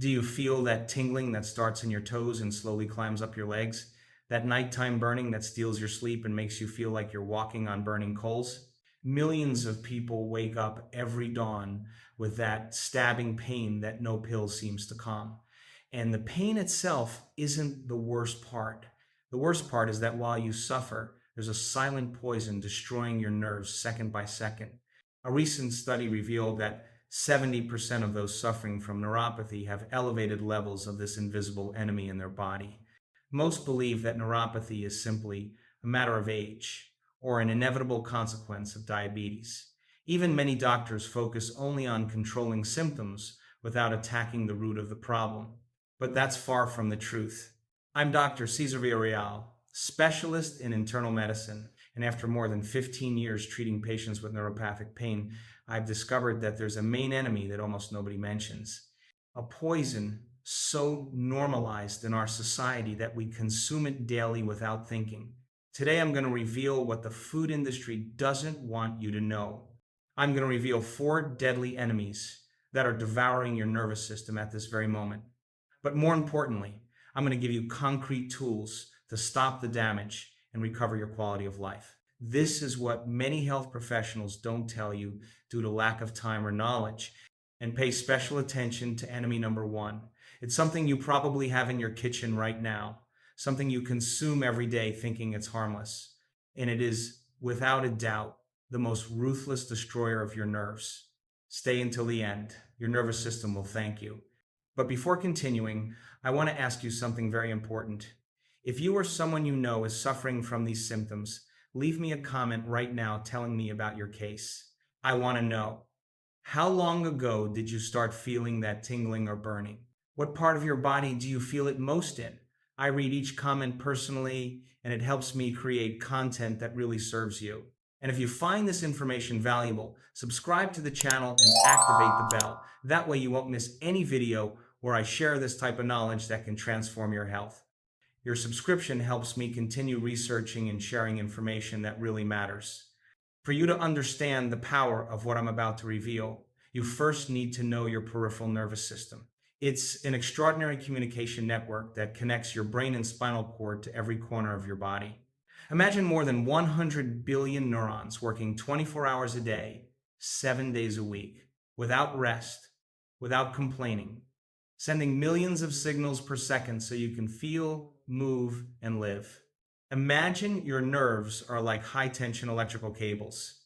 Do you feel that tingling that starts in your toes and slowly climbs up your legs? That nighttime burning that steals your sleep and makes you feel like you're walking on burning coals? Millions of people wake up every dawn with that stabbing pain that no pill seems to calm. And the pain itself isn't the worst part. The worst part is that while you suffer, there's a silent poison destroying your nerves second by second. A recent study revealed that 70% of those suffering from neuropathy have elevated levels of this invisible enemy in their body. Most believe that neuropathy is simply a matter of age or an inevitable consequence of diabetes. Even many doctors focus only on controlling symptoms without attacking the root of the problem. But that's far from the truth. I'm Dr. Cezar Villarreal, specialist in internal medicine, and after more than 15 years treating patients with neuropathic pain, I've discovered that there's a main enemy that almost nobody mentions. A poison so normalized in our society that we consume it daily without thinking. Today I'm going to reveal what the food industry doesn't want you to know. I'm going to reveal 4 deadly enemies that are devouring your nervous system at this very moment. But more importantly, I'm going to give you concrete tools to stop the damage and recover your quality of life. This is what many health professionals don't tell you due to lack of time or knowledge. And pay special attention to enemy number 1. It's something you probably have in your kitchen right now, something you consume every day thinking it's harmless. And it is, without a doubt, the most ruthless destroyer of your nerves. Stay until the end. Your nervous system will thank you. But before continuing, I want to ask you something very important. If you or someone you know is suffering from these symptoms, leave me a comment right now telling me about your case. I want to know. How long ago did you start feeling that tingling or burning? What part of your body do you feel it most in? I read each comment personally, and it helps me create content that really serves you. And if you find this information valuable, subscribe to the channel and activate the bell. That way you won't miss any video where I share this type of knowledge that can transform your health. Your subscription helps me continue researching and sharing information that really matters. For you to understand the power of what I'm about to reveal, you first need to know your peripheral nervous system. It's an extraordinary communication network that connects your brain and spinal cord to every corner of your body. Imagine more than 100 billion neurons working 24 hours a day, 7 days a week, without rest, without complaining, sending millions of signals per second so you can feel, move, and live. Imagine your nerves are like high-tension electrical cables.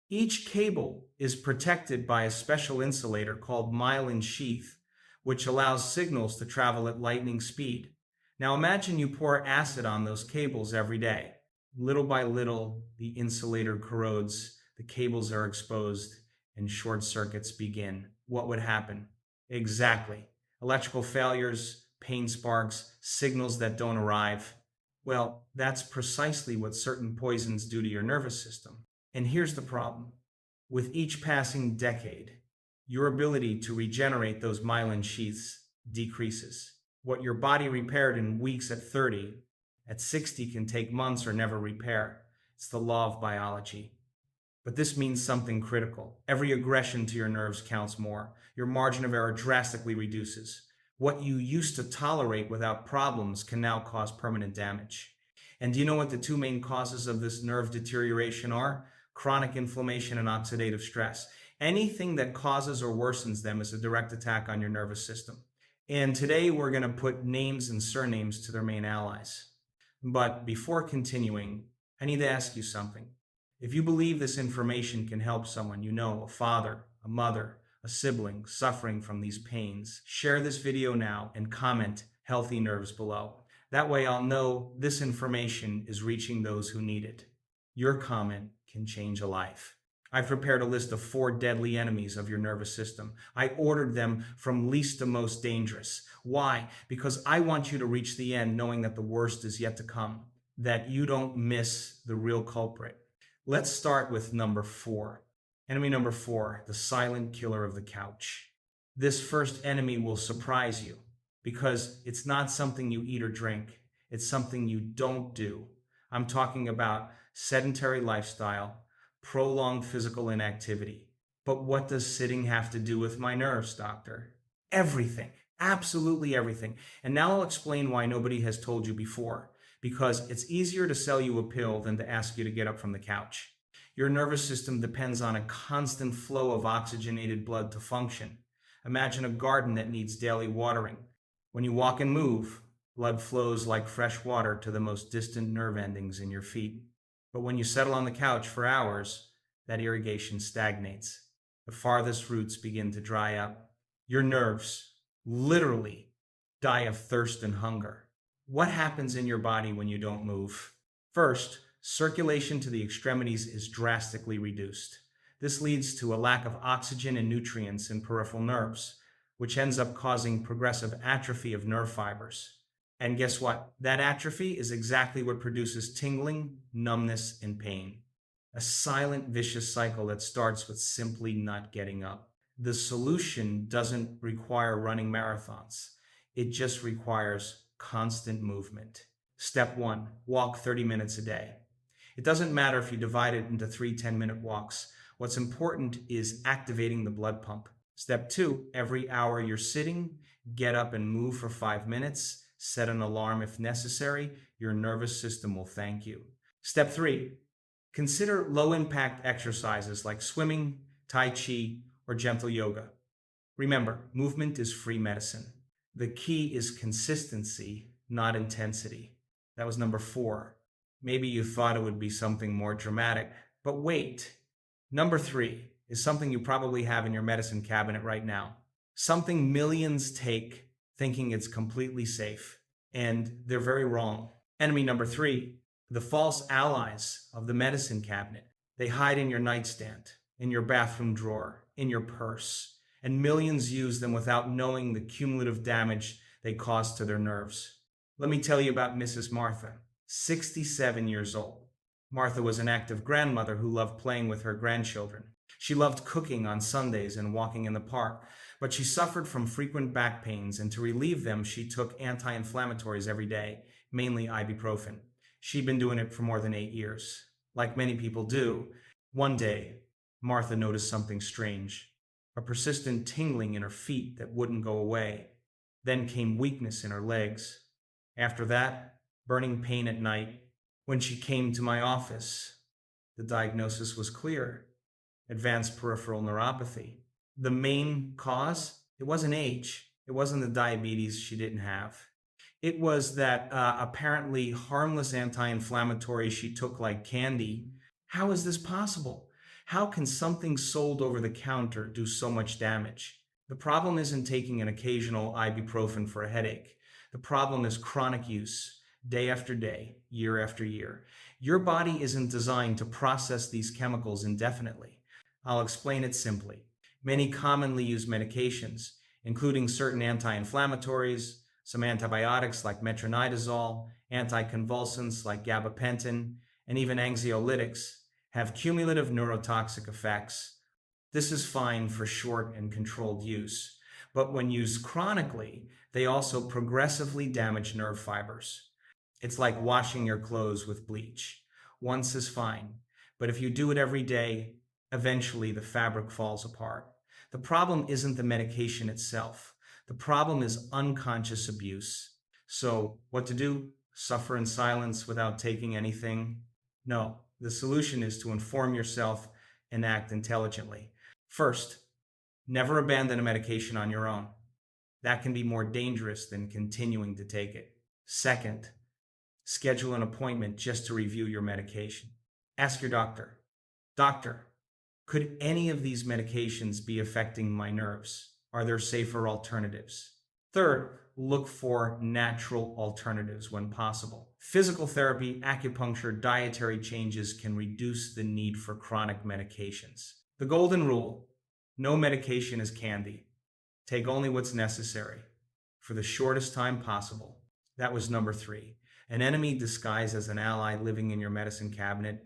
Each cable is protected by a special insulator called myelin sheath, which allows signals to travel at lightning speed. Now imagine you pour acid on those cables every day. Little by little, the insulator corrodes, the cables are exposed, and short circuits begin. What would happen? Exactly. Electrical failures, pain sparks, signals that don't arrive. Well, that's precisely what certain poisons do to your nervous system. And here's the problem. With each passing decade, your ability to regenerate those myelin sheaths decreases. What your body repaired in weeks at 30, at 60 can take months or never repair. It's the law of biology. But this means something critical. Every aggression to your nerves counts more. Your margin of error drastically reduces. What you used to tolerate without problems can now cause permanent damage. And do you know what the 2 main causes of this nerve deterioration are? Chronic inflammation and oxidative stress. Anything that causes or worsens them is a direct attack on your nervous system. And today we're going to put names and surnames to their main allies. But before continuing, I need to ask you something. If you believe this information can help someone you know, a father, a mother, a sibling suffering from these pains, share this video now and comment healthy nerves below. That way I'll know this information is reaching those who need it. Your comment can change a life. I've prepared a list of 4 deadly enemies of your nervous system. I ordered them from least to most dangerous. Why? Because I want you to reach the end knowing that the worst is yet to come, that you don't miss the real culprit. Let's start with number 4. Enemy number 4, the silent killer of the couch. This first enemy will surprise you because it's not something you eat or drink. It's something you don't do. I'm talking about sedentary lifestyle, prolonged physical inactivity. But what does sitting have to do with my nerves, doctor? Everything. Absolutely everything. And now I'll explain why nobody has told you before. Because it's easier to sell you a pill than to ask you to get up from the couch. Your nervous system depends on a constant flow of oxygenated blood to function. Imagine a garden that needs daily watering. When you walk and move, blood flows like fresh water to the most distant nerve endings in your feet. But when you settle on the couch for hours, that irrigation stagnates. The farthest roots begin to dry up. Your nerves, literally, die of thirst and hunger. What happens in your body when you don't move? First, circulation to the extremities is drastically reduced. This leads to a lack of oxygen and nutrients in peripheral nerves, which ends up causing progressive atrophy of nerve fibers. And guess what? That atrophy is exactly what produces tingling, numbness, and pain. A silent, vicious cycle that starts with simply not getting up. The solution doesn't require running marathons, it just requires constant movement. Step one, walk 30 minutes a day. It doesn't matter if you divide it into three 10-minute walks. What's important is activating the blood pump. Step two, every hour you're sitting, get up and move for 5 minutes. Set an alarm if necessary. Your nervous system will thank you. Step three, consider low impact exercises like swimming, tai chi, or gentle yoga. Remember, movement is free medicine. The key is consistency, not intensity. That was number four. Maybe you thought it would be something more dramatic, but wait. Number three is something you probably have in your medicine cabinet right now. Something millions take thinking it's completely safe, and they're very wrong. Enemy number three, the false allies of the medicine cabinet. They hide in your nightstand, in your bathroom drawer, in your purse, and millions use them without knowing the cumulative damage they cause to their nerves. Let me tell you about Mrs. Martha, 67 years old. Martha was an active grandmother who loved playing with her grandchildren. She loved cooking on Sundays and walking in the park, but she suffered from frequent back pains, and to relieve them, she took anti-inflammatories every day, mainly ibuprofen. She'd been doing it for more than 8 years. Like many people do, one day, Martha noticed something strange, a persistent tingling in her feet that wouldn't go away. Then came weakness in her legs. After that, burning pain at night. When she came to my office, the diagnosis was clear: advanced peripheral neuropathy. The main cause? It wasn't age. It wasn't the diabetes she didn't have. It was that apparently harmless anti inflammatory she took like candy. How is this possible? How can something sold over the counter do so much damage? The problem isn't taking an occasional ibuprofen for a headache. The problem is chronic use, day after day, year after year. Your body isn't designed to process these chemicals indefinitely. I'll explain it simply. Many commonly used medications, including certain anti-inflammatories, some antibiotics like metronidazole, anticonvulsants like gabapentin, and even anxiolytics, have cumulative neurotoxic effects. This is fine for short and controlled use, but when used chronically, they also progressively damage nerve fibers. It's like washing your clothes with bleach. Once is fine, but if you do it every day, eventually the fabric falls apart. The problem isn't the medication itself. The problem is unconscious abuse. So, what to do? Suffer in silence without taking anything? No, the solution is to inform yourself and act intelligently. First, never abandon a medication on your own. That can be more dangerous than continuing to take it. Second, schedule an appointment just to review your medication. Ask your doctor, Doctor, could any of these medications be affecting my nerves? Are there safer alternatives? Third, look for natural alternatives when possible. Physical therapy, acupuncture, dietary changes can reduce the need for chronic medications. The golden rule: no medication is candy. Take only what's necessary for the shortest time possible. That was number three. An enemy disguised as an ally living in your medicine cabinet.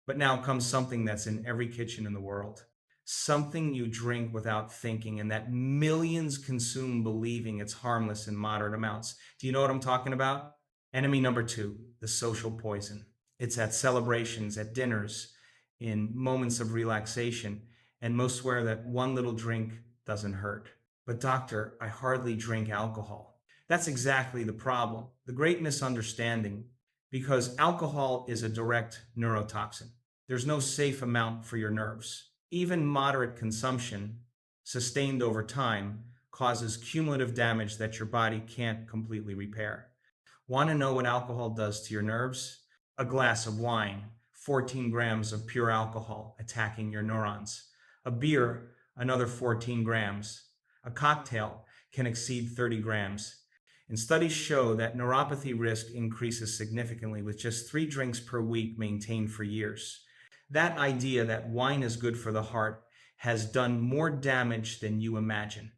But now comes something that's in every kitchen in the world. Something you drink without thinking and that millions consume believing it's harmless in moderate amounts. Do you know what I'm talking about? Enemy number two, the social poison. It's at celebrations, at dinners, in moments of relaxation, and most swear that one little drink doesn't hurt. But doctor, I hardly drink alcohol. That's exactly the problem, the great misunderstanding, because alcohol is a direct neurotoxin. There's no safe amount for your nerves. Even moderate consumption, sustained over time, causes cumulative damage that your body can't completely repair. Want to know what alcohol does to your nerves? A glass of wine, 14 grams of pure alcohol attacking your neurons. A beer, another 14 grams. A cocktail can exceed 30 grams. And studies show that neuropathy risk increases significantly with just 3 drinks per week maintained for years. That idea that wine is good for the heart has done more damage than you imagine.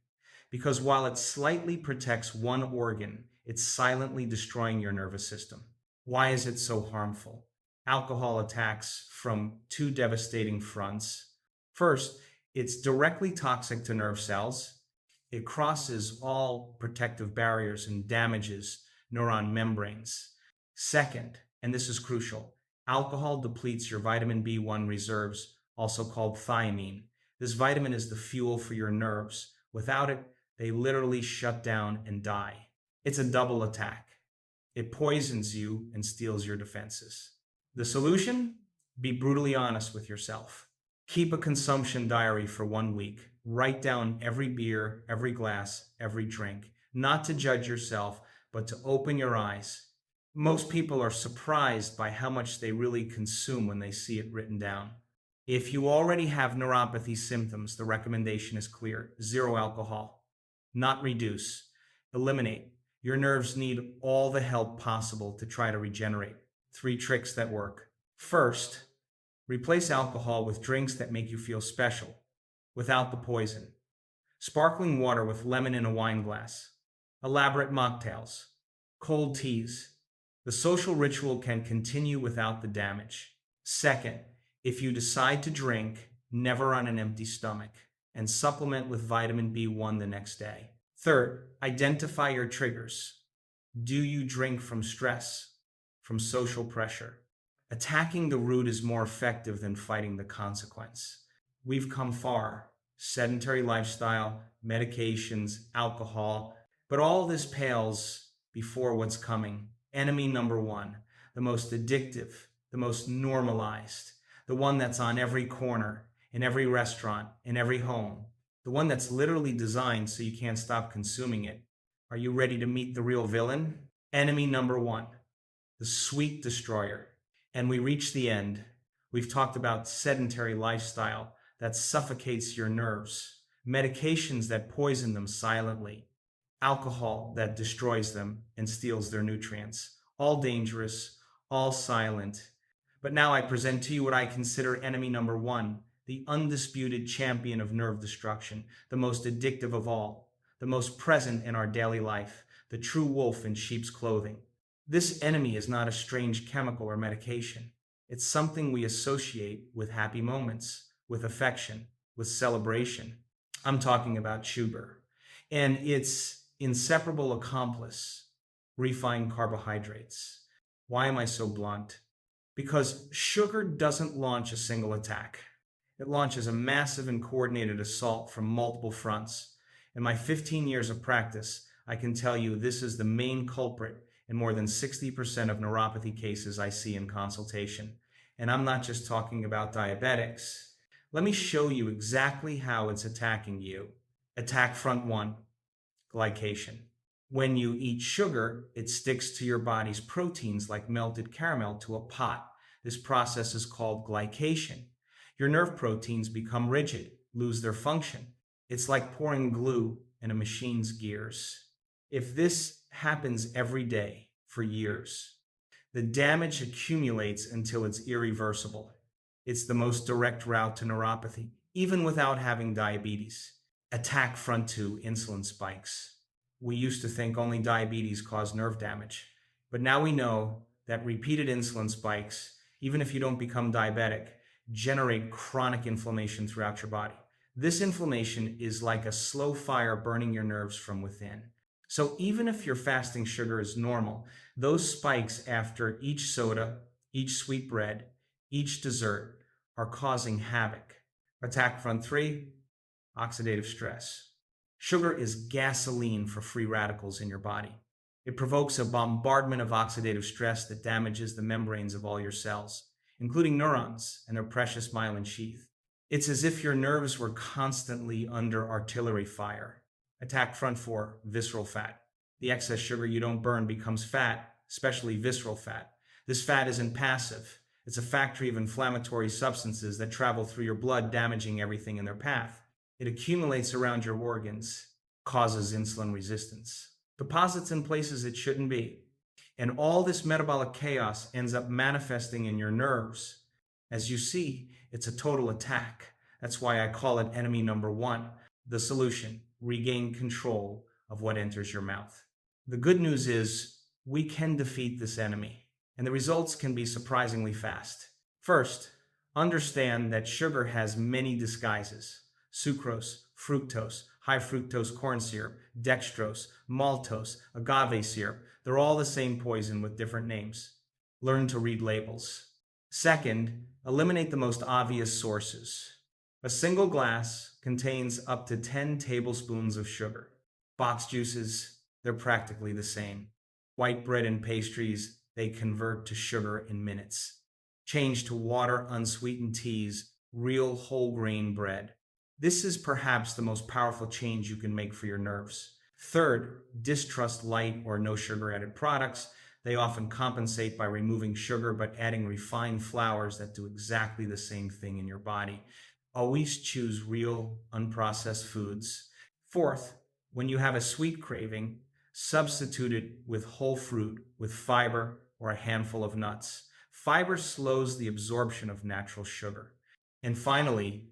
Because while it slightly protects one organ, it's silently destroying your nervous system. Why is it so harmful? Alcohol attacks from 2 devastating fronts. First, it's directly toxic to nerve cells. It crosses all protective barriers and damages neuron membranes. Second, and this is crucial, alcohol depletes your vitamin B1 reserves, also called thiamine. This vitamin is the fuel for your nerves. Without it, they literally shut down and die. It's a double attack. It poisons you and steals your defenses. The solution? Be brutally honest with yourself. Keep a consumption diary for 1 week. Write down every beer, every glass, every drink. Not to judge yourself, but to open your eyes. Most people are surprised by how much they really consume when they see it written down. If you already have neuropathy symptoms, the recommendation is clear: zero alcohol. Not reduce, eliminate. Your nerves need all the help possible to try to regenerate. 3 tricks that work. First, replace alcohol with drinks that make you feel special, without the poison. Sparkling water with lemon in a wine glass. Elaborate mocktails. Cold teas. The social ritual can continue without the damage. Second, if you decide to drink, never on an empty stomach, and supplement with vitamin B1 the next day. Third, identify your triggers. Do you drink from stress, from social pressure? Attacking the root is more effective than fighting the consequence. We've come far: sedentary lifestyle, medications, alcohol, but all this pales before what's coming. Enemy number one, the most addictive, the most normalized, the one that's on every corner, in every restaurant, in every home, the one that's literally designed so you can't stop consuming it. Are you ready to meet the real villain? Enemy number one, the sweet destroyer. And we reach the end. We've talked about sedentary lifestyle that suffocates your nerves, medications that poison them silently, alcohol that destroys them and steals their nutrients. All dangerous, all silent. But now I present to you what I consider enemy number one, the undisputed champion of nerve destruction, the most addictive of all, the most present in our daily life, the true wolf in sheep's clothing. This enemy is not a strange chemical or medication. It's something we associate with happy moments, with affection, with celebration. I'm talking about sugar. And its inseparable accomplice, refined carbohydrates. Why am I so blunt? Because sugar doesn't launch a single attack. It launches a massive and coordinated assault from multiple fronts. In my 15 years of practice, I can tell you this is the main culprit in more than 60% of neuropathy cases I see in consultation. And I'm not just talking about diabetics. Let me show you exactly how it's attacking you. Attack front one, glycation. When you eat sugar, it sticks to your body's proteins like melted caramel to a pot. This process is called glycation. Your nerve proteins become rigid, lose their function. It's like pouring glue in a machine's gears. If this happens every day for years, the damage accumulates until it's irreversible. It's the most direct route to neuropathy, even without having diabetes. Attack front two, insulin spikes. We used to think only diabetes caused nerve damage, but now we know that repeated insulin spikes, even if you don't become diabetic, generate chronic inflammation throughout your body. This inflammation is like a slow fire burning your nerves from within. So even if your fasting sugar is normal, those spikes after each soda, each sweet bread, each dessert are causing havoc. Attack front three, oxidative stress. Sugar is gasoline for free radicals in your body. It provokes a bombardment of oxidative stress that damages the membranes of all your cells, including neurons and their precious myelin sheath. It's as if your nerves were constantly under artillery fire. Attack front 4, visceral fat. The excess sugar you don't burn becomes fat, especially visceral fat. This fat isn't passive. It's a factory of inflammatory substances that travel through your blood, damaging everything in their path. It accumulates around your organs, causes insulin resistance, deposits in places it shouldn't be. And all this metabolic chaos ends up manifesting in your nerves. As you see, it's a total attack. That's why I call it enemy number one. The solution: regain control of what enters your mouth. The good news is we can defeat this enemy, and the results can be surprisingly fast. First, understand that sugar has many disguises: sucrose, fructose, high fructose corn syrup, dextrose, maltose, agave syrup. They're all the same poison with different names. Learn to read labels. Second, eliminate the most obvious sources. A single glass contains up to 10 tablespoons of sugar. Box juices, they're practically the same. White bread and pastries, they convert to sugar in minutes. Change to water, unsweetened teas, real whole grain bread. This is perhaps the most powerful change you can make for your nerves. Third, distrust light or no sugar added products. They often compensate by removing sugar but adding refined flours that do exactly the same thing in your body. Always choose real, unprocessed foods. Fourth, when you have a sweet craving, substitute it with whole fruit, with fiber, or a handful of nuts. Fiber slows the absorption of natural sugar. And finally,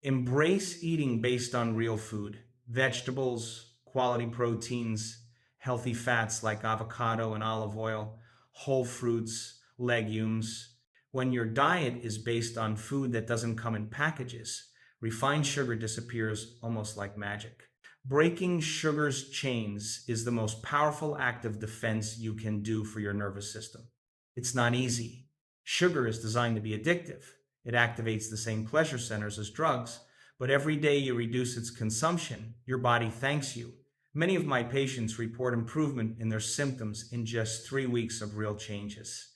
embrace eating based on real food: vegetables, quality proteins, healthy fats like avocado and olive oil, whole fruits, legumes. When your diet is based on food that doesn't come in packages, refined sugar disappears almost like magic. Breaking sugar's chains is the most powerful act of defense you can do for your nervous system. It's not easy. Sugar is designed to be addictive. It activates the same pleasure centers as drugs, but every day you reduce its consumption, your body thanks you. Many of my patients report improvement in their symptoms in just 3 weeks of real changes.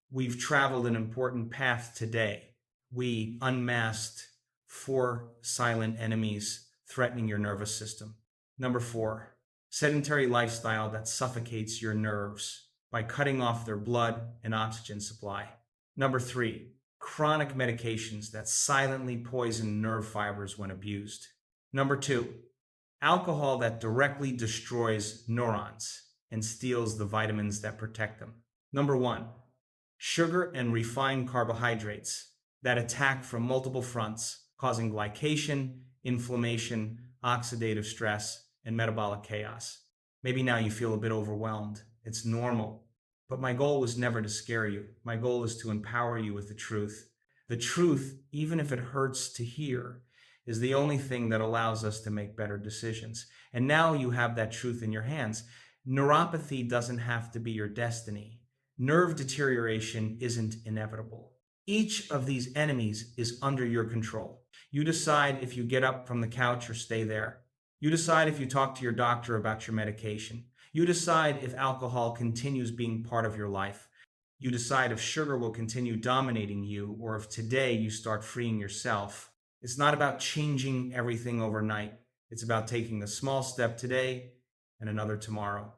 We've traveled an important path today. We unmasked 4 silent enemies threatening your nervous system. Number 4, sedentary lifestyle that suffocates your nerves by cutting off their blood and oxygen supply. Number 3, chronic medications that silently poison nerve fibers when abused. Number 2, alcohol that directly destroys neurons and steals the vitamins that protect them. Number 1, sugar and refined carbohydrates that attack from multiple fronts, causing glycation, inflammation, oxidative stress, and metabolic chaos. Maybe now you feel a bit overwhelmed. It's normal. But my goal was never to scare you. My goal is to empower you with the truth. The truth, even if it hurts to hear, is the only thing that allows us to make better decisions. And now you have that truth in your hands. Neuropathy doesn't have to be your destiny. Nerve deterioration isn't inevitable. Each of these enemies is under your control. You decide if you get up from the couch or stay there. You decide if you talk to your doctor about your medication. You decide if alcohol continues being part of your life. You decide if sugar will continue dominating you, or if today you start freeing yourself. It's not about changing everything overnight. It's about taking a small step today and another tomorrow.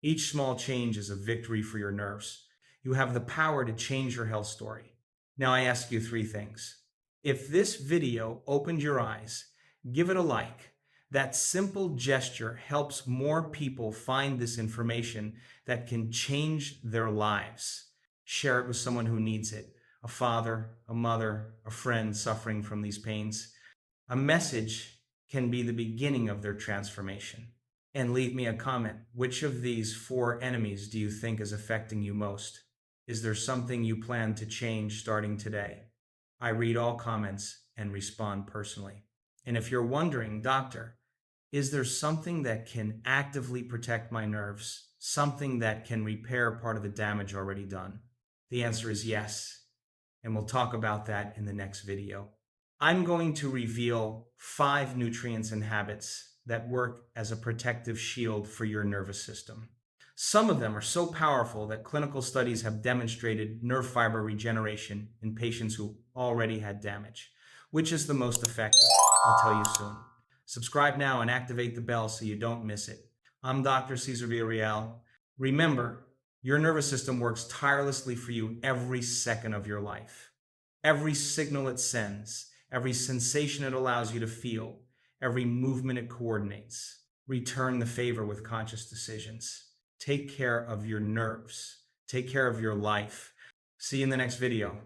Each small change is a victory for your nerves. You have the power to change your health story. Now I ask you 3 things. If this video opened your eyes, give it a like. That simple gesture helps more people find this information that can change their lives. Share it with someone who needs it: a father, a mother, a friend suffering from these pains. A message can be the beginning of their transformation. And leave me a comment. Which of these 4 enemies do you think is affecting you most? Is there something you plan to change starting today? I read all comments and respond personally. And if you're wondering, doctor, is there something that can actively protect my nerves? Something that can repair part of the damage already done? The answer is yes. And we'll talk about that in the next video. I'm going to reveal 5 nutrients and habits that work as a protective shield for your nervous system. Some of them are so powerful that clinical studies have demonstrated nerve fiber regeneration in patients who already had damage. Which is the most effective? I'll tell you soon. Subscribe now and activate the bell so you don't miss it. I'm Dr. Cezar Villarreal. Remember, your nervous system works tirelessly for you every second of your life. Every signal it sends, every sensation it allows you to feel, every movement it coordinates. Return the favor with conscious decisions. Take care of your nerves. Take care of your life. See you in the next video.